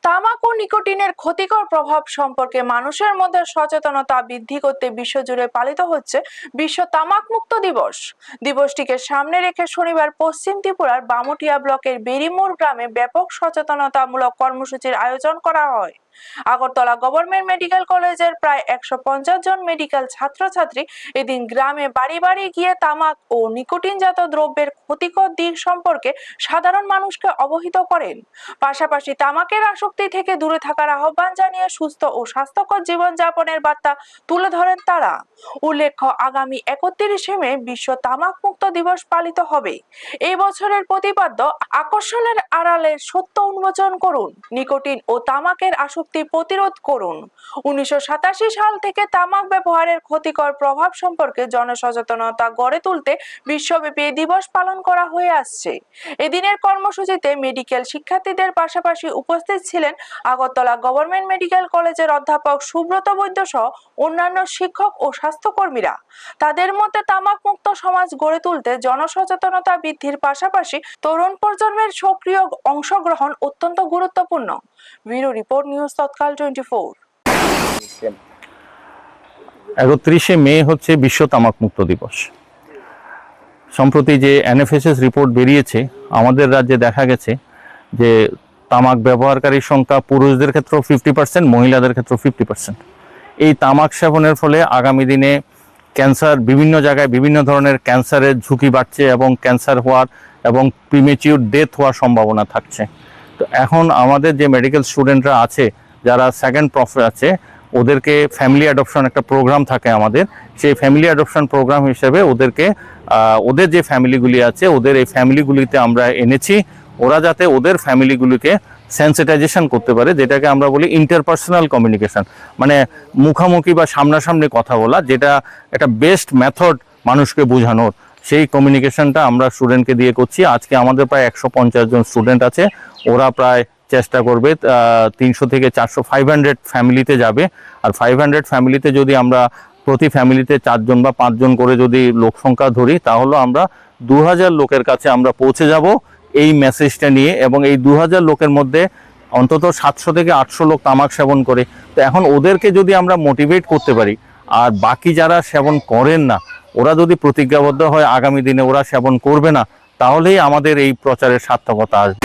তামাক ও নিকোটিনের ক্ষতিকর প্রভাব সম্পর্কে মানুষের মধ্যে সচেতনতা বৃদ্ধি করতে বিশ্বজুড়ে পালিত হচ্ছে বিশ্ব তামাক মুক্ত দিবস। দিবসটিকে সামনে রেখে শনিবার পশ্চিম ত্রিপুরার বামুটিয়া ব্লকের বেরিমোড় গ্রামে ব্যাপক সচেতনতামূলক কর্মসূচির আয়োজন করা হয়। আগরতলা গভর্নমেন্ট মেডিকেল কলেজের প্রায় 150 জন মেডিকেল ছাত্রছাত্রী এদিন গ্রামে বাড়ি বাড়ি গিয়ে তামাক ও নিকোটিনজাত দ্রব্যের ক্ষতিকর দিক সম্পর্কে সাধারণ মানুষকে অবহিত করেন। পাশাপাশি তামাকের আসক্তি থেকে দূরে থাকার আহ্বান জানিয়ে সুস্থ ও স্বাস্থ্যকর জীবনযাপনের বার্তা তুলে ধরেন তারা। উল্লেখ্য, আগামী 31শে মে বিশ্ব তামাক মুক্ত দিবস পালিত হবে। এই বছরের প্রতিপাদ্য আকর্ষণের আড়ালে সত্য উন্মোচন করুন, নিকোটিন ও তামাকের আসক্তি প্রতিরোধ করুন। 1987 সাল থেকে তামাক ব্যবহারের ক্ষতিকর প্রভাব সম্পর্কে জনসচেতনতা গড়ে তুলতে বিশ্বব্যাপী এই দিবস পালন করা হয়ে আসছে। এদিনের কর্মসূচিতে মেডিকেল শিক্ষার্থীদের পাশাপাশি উপস্থিত ছিলেন আগরতলা গভর্নমেন্ট মেডিকেল কলেজের অধ্যাপক সুব্রত বৈদ্য সহ অন্যান্য শিক্ষক ও স্বাস্থ্যকর্মীরা। তাদের মতে তামাক মুক্ত সমাজ গড়ে তুলতে জনসচেতনতা বৃদ্ধির পাশাপাশি তরুণ প্রজন্মের সক্রিয় অংশগ্রহণ অত্যন্ত গুরুত্বপূর্ণ। ব্যুরো রিপোর্ট, নিউজ তৎকাল 24। 31শে মে হচ্ছে বিশ্ব তামাক মুক্ত দিবস। সম্প্রতি যে এনএফএসএস রিপোর্ট বেরিয়েছে, আমাদের রাজ্যে দেখা গেছে যে তামাক ব্যবহারকারীর সংখ্যা পুরুষদের ক্ষেত্রেও 50%, মহিলাদের ক্ষেত্রেও 50%। এই তামাক সেবনের ফলে আগামী দিনে ক্যান্সার, বিভিন্ন জায়গায় বিভিন্ন ধরনের ক্যান্সারের ঝুঁকি বাড়ছে এবং ক্যান্সার হওয়ার এবং প্রিমেচিউর ডেথ হওয়ার সম্ভাবনা থাকছে। তো এখন আমাদের যে মেডিকেল স্টুডেন্টরা আছে, যারা সেকেন্ড প্রফে আছে, ওদেরকে ফ্যামিলি অ্যাডপশন একটা প্রোগ্রাম থাকে আমাদের। সেই ফ্যামিলি অ্যাডপশন প্রোগ্রাম হিসেবে ওদেরকে ওদের যে ফ্যামিলিগুলি আছে, ওদের এই ফ্যামিলিগুলিতে আমরা এনেছি, ওরা যাতে ওদের ফ্যামিলিগুলিকে সেন্সিটাইজেশন করতে পারে, যেটাকে আমরা বলি ইন্টারপার্সোনাল কমিউনিকেশন, মানে মুখামুখি বা সামনাসামনি কথা বলা, যেটা একটা বেস্ট মেথড মানুষকে বোঝানোর। সেই কমিউনিকেশনটা আমরা স্টুডেন্টকে দিয়ে করছি। আজকে আমাদের প্রায় 150 জন স্টুডেন্ট আছে। ওরা প্রায় চেষ্টা করবে 300 থেকে 400 500 ফ্যামিলিতে যাবে। আর 500 ফ্যামিলিতে যদি আমরা প্রতি ফ্যামিলিতে 4 জন বা 5 জন করে যদি লোক সংখ্যা ধরি, তাহলে আমরা 2000 লোকের কাছে আমরা পৌঁছে যাব এই মেসেজটা নিয়ে। এবং এই 2000 লোকের মধ্যে অন্তত 700 থেকে 800 লোক তামাক সেবন করে। তো এখন ওদেরকে যদি আমরা মোটিভেট করতে পারি, আর বাকি যারা সেবন করেন না, ওরা যদি প্রতিজ্ঞাবদ্ধ হয় আগামী দিনে ওরা সেবন করবে না, তাহলেই আমাদের এই প্রচারের সার্থকতা আসবে।